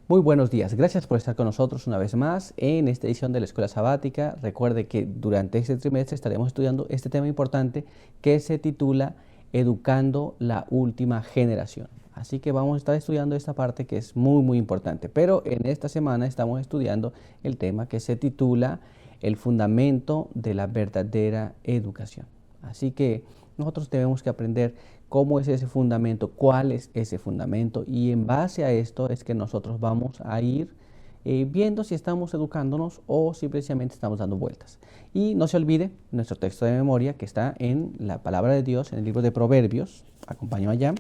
Muy buenos días, gracias por estar con nosotros una vez más en esta edición de la Escuela Sabática. Recuerde que durante este trimestre estaremos estudiando este tema importante que se titula Educando la última generación. Así que vamos a estar estudiando esta parte que es muy importante. Pero en esta semana estamos estudiando el tema que se titula El fundamento de la verdadera educación. Así que nosotros tenemos que aprender cómo es ese fundamento, cuál es ese fundamento, y en base a esto es que nosotros vamos a ir viendo si estamos educándonos o simplemente estamos dando vueltas. Y no se olvide nuestro texto de memoria que está en la palabra de Dios, en el libro de Proverbios. Acompáñame allá,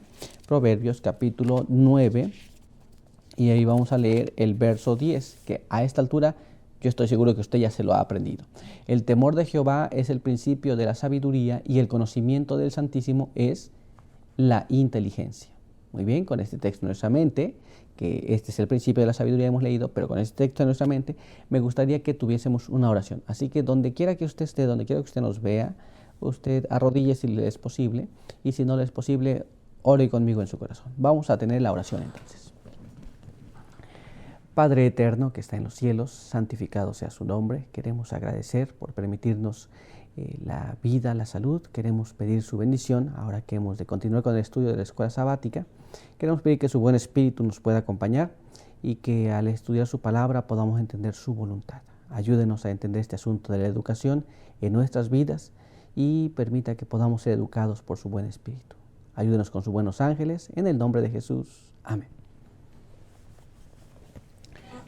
Proverbios capítulo 9, y ahí vamos a leer el verso 10, que a esta altura yo estoy seguro que usted ya se lo ha aprendido. El temor de Jehová es el principio de la sabiduría y el conocimiento del Santísimo es la inteligencia. Muy bien, con este texto en nuestra mente, que este es el principio de la sabiduría, hemos leído, pero con este texto en nuestra mente, me gustaría que tuviésemos una oración. Así que donde quiera que usted esté, donde quiera que usted nos vea, usted arrodille si le es posible, y si no le es posible, ore conmigo en su corazón. Vamos a tener la oración entonces. Padre eterno que está en los cielos, santificado sea su nombre. Queremos agradecer por permitirnos la vida, la salud. Queremos pedir su bendición ahora que hemos de continuar con el estudio de la escuela sabática. Queremos pedir que su buen espíritu nos pueda acompañar y que al estudiar su palabra podamos entender su voluntad. Ayúdenos a entender este asunto de la educación en nuestras vidas y permita que podamos ser educados por su buen espíritu. Ayúdenos con sus buenos ángeles, en el nombre de Jesús. Amén.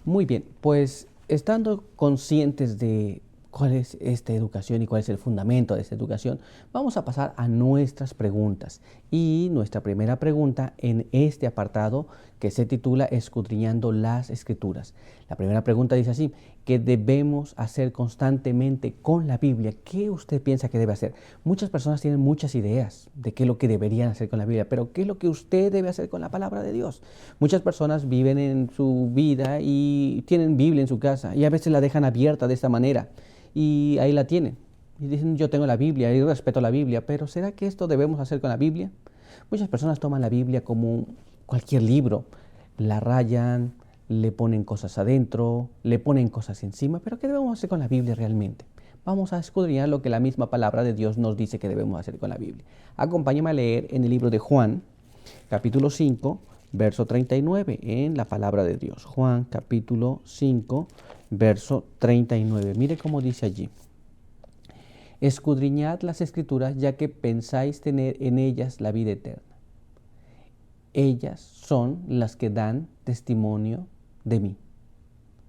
Muy bien, pues estando conscientes de cuál es esta educación y cuál es el fundamento de esta educación, vamos a pasar a nuestras preguntas. Y nuestra primera pregunta en este apartado que se titula Escudriñando las Escrituras. La primera pregunta dice así: ¿qué debemos hacer constantemente con la Biblia? ¿Qué usted piensa que debe hacer? Muchas personas tienen muchas ideas de qué es lo que deberían hacer con la Biblia, pero ¿qué es lo que usted debe hacer con la palabra de Dios? Muchas personas viven en su vida y tienen Biblia en su casa y a veces la dejan abierta de esta manera y ahí la tienen. Y dicen, yo tengo la Biblia y respeto la Biblia, pero ¿será que esto debemos hacer con la Biblia? Muchas personas toman la Biblia como cualquier libro, la rayan, le ponen cosas adentro, le ponen cosas encima, pero ¿qué debemos hacer con la Biblia realmente? Vamos a escudriñar lo que la misma palabra de Dios nos dice que debemos hacer con la Biblia. Acompáñame a leer en el libro de Juan, capítulo 5, verso 39, en la palabra de Dios. Juan, capítulo 5, verso 39. Mire cómo dice allí: escudriñad las Escrituras, ya que pensáis tener en ellas la vida eterna. Ellas son las que dan testimonio de mí.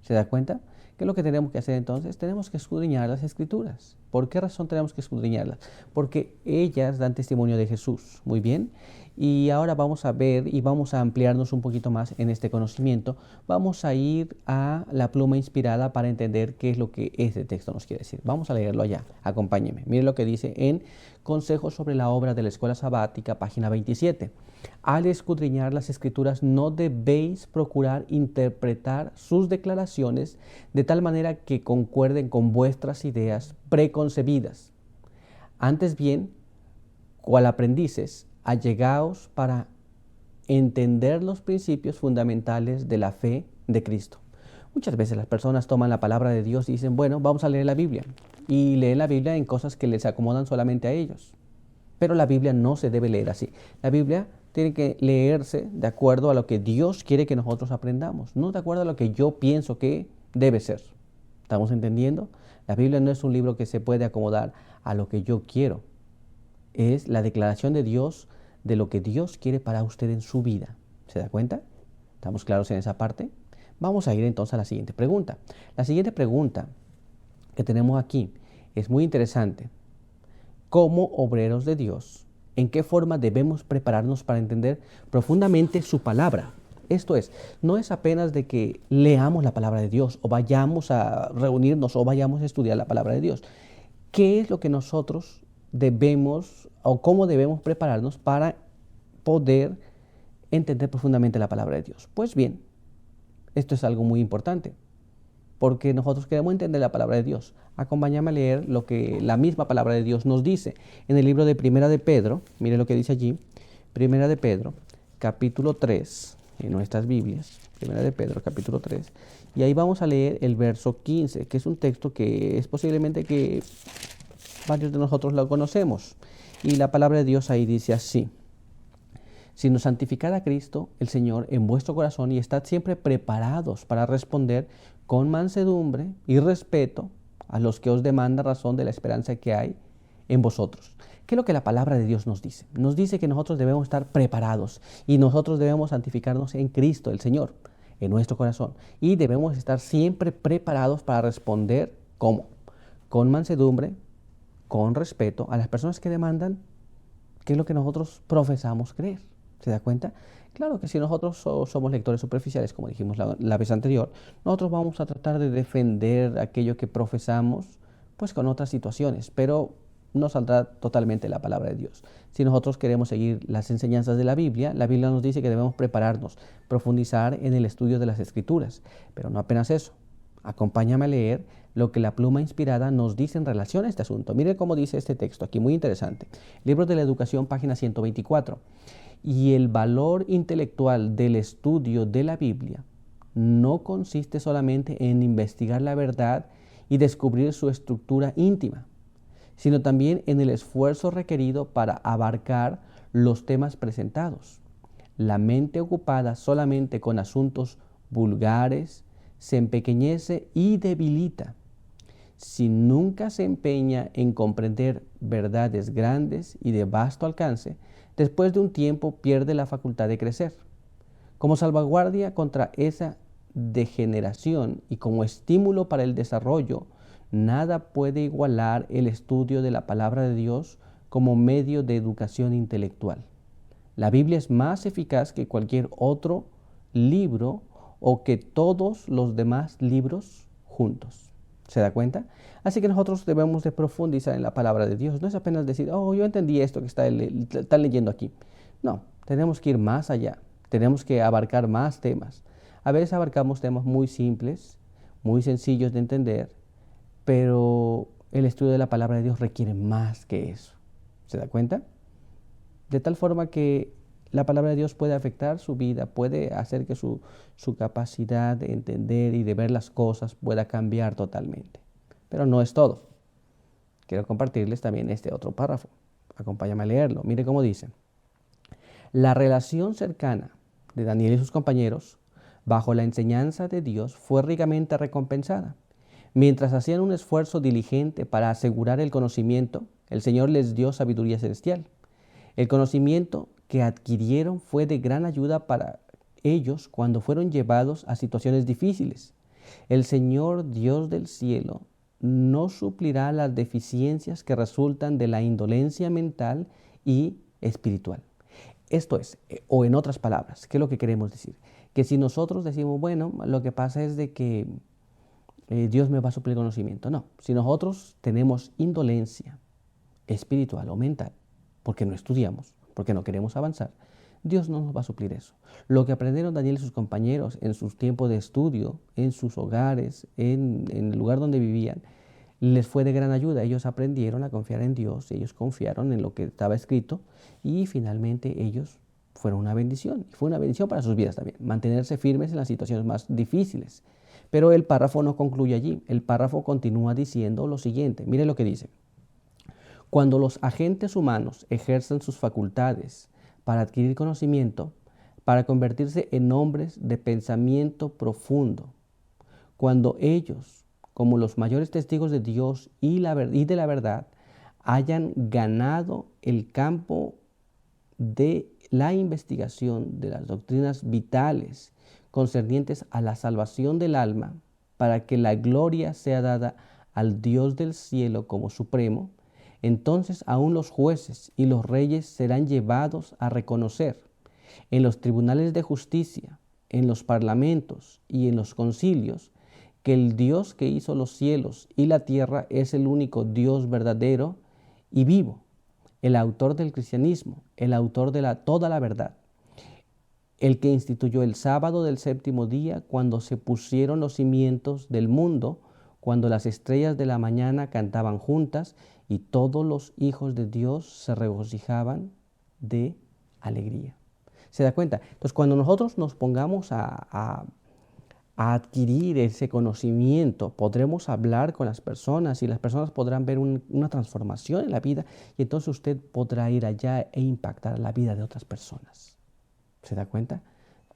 ¿Se da cuenta? ¿Qué es lo que tenemos que hacer entonces? Tenemos que escudriñar las Escrituras. ¿Por qué razón tenemos que escudriñarlas? Porque ellas dan testimonio de Jesús. Muy bien. Y ahora vamos a ver y vamos a ampliarnos un poquito más en este conocimiento. Vamos a ir a la pluma inspirada para entender qué es lo que este texto nos quiere decir. Vamos a leerlo allá. Acompáñenme. Miren lo que dice en Consejos sobre la obra de la Escuela Sabática, página 27. Al escudriñar las Escrituras no debéis procurar interpretar sus declaraciones de tal manera que concuerden con vuestras ideas preconcebidas. Antes bien, cual aprendices, allegaos para entender los principios fundamentales de la fe de Cristo. Muchas veces las personas toman la palabra de Dios y dicen, bueno, vamos a leer la Biblia. Y leen la Biblia en cosas que les acomodan solamente a ellos. Pero la Biblia no se debe leer así. La Biblia tiene que leerse de acuerdo a lo que Dios quiere que nosotros aprendamos, no de acuerdo a lo que yo pienso que debe ser. ¿Estamos entendiendo? La Biblia no es un libro que se puede acomodar a lo que yo quiero. Es la declaración de Dios de lo que Dios quiere para usted en su vida. ¿Se da cuenta? ¿Estamos claros en esa parte? Vamos a ir entonces a la siguiente pregunta. La siguiente pregunta que tenemos aquí es muy interesante. Como obreros de Dios, ¿en qué forma debemos prepararnos para entender profundamente su palabra? Esto es, no es apenas de que leamos la palabra de Dios o vayamos a reunirnos o vayamos a estudiar la palabra de Dios. ¿Qué es lo que nosotros debemos o cómo debemos prepararnos para poder entender profundamente la palabra de Dios? Pues bien, esto es algo muy importante, porque nosotros queremos entender la palabra de Dios. Acompáñame a leer lo que la misma palabra de Dios nos dice en el libro de Primera de Pedro. Mire lo que dice allí. Primera de Pedro, capítulo 3, en nuestras Biblias, Primera de Pedro, capítulo 3, y ahí vamos a leer el verso 15, que es un texto que es posiblemente que varios de nosotros lo conocemos. Y la palabra de Dios ahí dice así: sino santificad a Cristo, el Señor, en vuestro corazón y estad siempre preparados para responder con mansedumbre y respeto a los que os demandan razón de la esperanza que hay en vosotros. ¿Qué es lo que la palabra de Dios nos dice? Nos dice que nosotros debemos estar preparados y nosotros debemos santificarnos en Cristo, el Señor, en nuestro corazón. Y debemos estar siempre preparados para responder, ¿cómo? Con mansedumbre, con respeto a las personas que demandan qué es lo que nosotros profesamos creer. ¿Se da cuenta? Claro que si nosotros somos lectores superficiales, como dijimos la vez anterior, nosotros vamos a tratar de defender aquello que profesamos pues con otras situaciones, pero no saldrá totalmente la palabra de Dios. Si nosotros queremos seguir las enseñanzas de la Biblia nos dice que debemos prepararnos, profundizar en el estudio de las Escrituras, pero no apenas eso. Acompáñame a leer lo que la pluma inspirada nos dice en relación a este asunto. Mire cómo dice este texto aquí, muy interesante. Libros de la Educación, página 124. Y el valor intelectual del estudio de la Biblia no consiste solamente en investigar la verdad y descubrir su estructura íntima, sino también en el esfuerzo requerido para abarcar los temas presentados. La mente ocupada solamente con asuntos vulgares se empequeñece y debilita. Si nunca se empeña en comprender verdades grandes y de vasto alcance, después de un tiempo pierde la facultad de crecer. Como salvaguardia contra esa degeneración y como estímulo para el desarrollo, nada puede igualar el estudio de la palabra de Dios como medio de educación intelectual. La Biblia es más eficaz que cualquier otro libro o que todos los demás libros juntos. ¿Se da cuenta? Así que nosotros debemos de profundizar en la palabra de Dios. No es apenas decir, oh, yo entendí esto que están leyendo aquí. No, tenemos que ir más allá. Tenemos que abarcar más temas. A veces abarcamos temas muy simples, muy sencillos de entender, pero el estudio de la palabra de Dios requiere más que eso. ¿Se da cuenta? De tal forma que la palabra de Dios puede afectar su vida, puede hacer que su capacidad de entender y de ver las cosas pueda cambiar totalmente. Pero no es todo. Quiero compartirles también este otro párrafo. Acompáñame a leerlo. Mire cómo dice. La relación cercana de Daniel y sus compañeros bajo la enseñanza de Dios fue ricamente recompensada. Mientras hacían un esfuerzo diligente para asegurar el conocimiento, el Señor les dio sabiduría celestial. El conocimiento que adquirieron fue de gran ayuda para ellos cuando fueron llevados a situaciones difíciles. El Señor Dios del cielo no suplirá las deficiencias que resultan de la indolencia mental y espiritual. Esto es, o en otras palabras, ¿qué es lo que queremos decir? Que si nosotros decimos, bueno, lo que pasa es de que Dios me va a suplir conocimiento. No, si nosotros tenemos indolencia espiritual o mental, porque no estudiamos, porque no queremos avanzar, Dios no nos va a suplir eso. Lo que aprendieron Daniel y sus compañeros en sus tiempos de estudio, en sus hogares, en el lugar donde vivían, les fue de gran ayuda. Ellos aprendieron a confiar en Dios, ellos confiaron en lo que estaba escrito y finalmente ellos fueron una bendición. Y fue una bendición para sus vidas también, mantenerse firmes en las situaciones más difíciles. Pero el párrafo no concluye allí, el párrafo continúa diciendo lo siguiente, mire lo que dice. Cuando los agentes humanos ejercen sus facultades para adquirir conocimiento, para convertirse en hombres de pensamiento profundo, cuando ellos, como los mayores testigos de Dios y de la verdad, hayan ganado el campo de la investigación de las doctrinas vitales concernientes a la salvación del alma, para que la gloria sea dada al Dios del cielo como supremo, entonces aún los jueces y los reyes serán llevados a reconocer en los tribunales de justicia, en los parlamentos y en los concilios, que el Dios que hizo los cielos y la tierra es el único Dios verdadero y vivo, el autor del cristianismo, el autor de toda la verdad, el que instituyó el sábado del séptimo día cuando se pusieron los cimientos del mundo, cuando las estrellas de la mañana cantaban juntas y todos los hijos de Dios se regocijaban de alegría. ¿Se da cuenta? Entonces, cuando nosotros nos pongamos a adquirir ese conocimiento, podremos hablar con las personas y las personas podrán ver una transformación en la vida y entonces usted podrá ir allá e impactar la vida de otras personas. ¿Se da cuenta?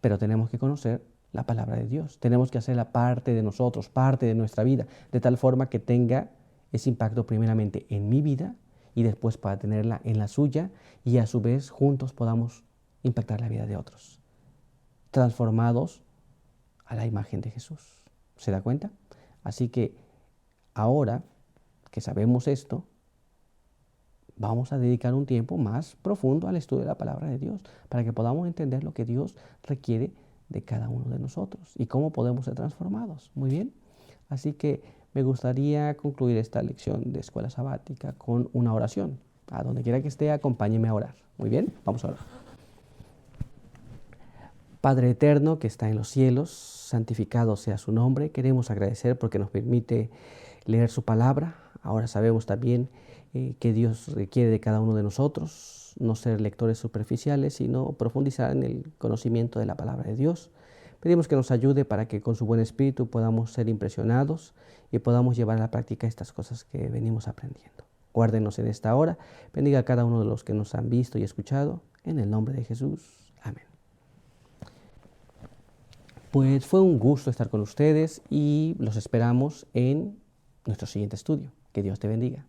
Pero tenemos que conocer la palabra de Dios. Tenemos que hacerla parte de nosotros, parte de nuestra vida, de tal forma que tenga ese impacto primeramente en mi vida y después para tenerla en la suya y a su vez juntos podamos impactar la vida de otros, transformados a la imagen de Jesús. ¿Se da cuenta? Así que ahora que sabemos esto, vamos a dedicar un tiempo más profundo al estudio de la palabra de Dios para que podamos entender lo que Dios requiere de cada uno de nosotros y cómo podemos ser transformados. Muy bien. Así que me gustaría concluir esta lección de escuela sabática con una oración. A donde quiera que esté, acompáñeme a orar. Muy bien, vamos a orar. Padre eterno que está en los cielos, santificado sea su nombre. Queremos agradecer porque nos permite leer su palabra. Ahora sabemos también que Dios requiere de cada uno de nosotros, no ser lectores superficiales, sino profundizar en el conocimiento de la palabra de Dios. Pedimos que nos ayude para que con su buen espíritu podamos ser impresionados y podamos llevar a la práctica estas cosas que venimos aprendiendo. Guárdenos en esta hora, bendiga a cada uno de los que nos han visto y escuchado, en el nombre de Jesús. Amén. Pues fue un gusto estar con ustedes y los esperamos en nuestro siguiente estudio. Que Dios te bendiga.